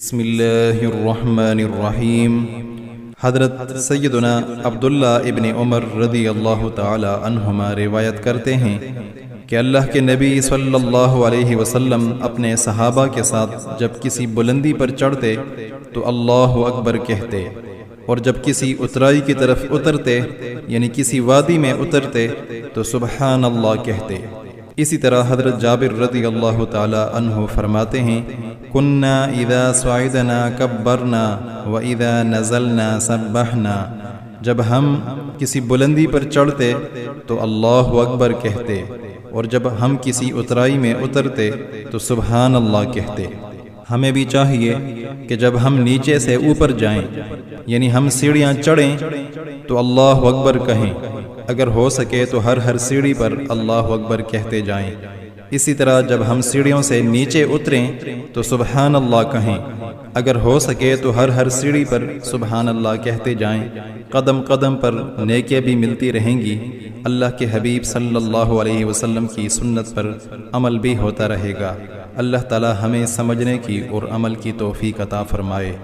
بسم اللہ الرحمن الرحیم۔ حضرت سیدنا عبداللہ ابن عمر رضی اللہ تعالی عنہما روایت کرتے ہیں کہ اللہ کے نبی صلی اللہ علیہ وسلم اپنے صحابہ کے ساتھ جب کسی بلندی پر چڑھتے تو اللہ اکبر کہتے، اور جب کسی اترائی کی طرف اترتے یعنی کسی وادی میں اترتے تو سبحان اللہ کہتے۔ اسی طرح حضرت جابر رضی اللہ تعالی عنہ فرماتے ہیں، کننا اذا صعدنا کبرنا و اذا نزلنا سبحنا، جب ہم کسی بلندی پر چڑھتے تو اللہ اکبر کہتے، اور جب ہم کسی اترائی میں اترتے تو سبحان اللہ کہتے۔ ہمیں بھی چاہیے کہ جب ہم نیچے سے اوپر جائیں یعنی ہم سیڑھیاں چڑھیں تو اللہ اکبر کہیں، اگر ہو سکے تو ہر سیڑھی پر اللہ اکبر کہتے جائیں۔ اسی طرح جب ہم سیڑھیوں سے نیچے اتریں تو سبحان اللہ کہیں، اگر ہو سکے تو ہر سیڑھی پر سبحان اللہ کہتے جائیں۔ قدم قدم پر نیکیاں بھی ملتی رہیں گی، اللہ کے حبیب صلی اللہ علیہ وسلم کی سنت پر عمل بھی ہوتا رہے گا۔ اللہ تعالی ہمیں سمجھنے کی اور عمل کی توفیق عطا فرمائے۔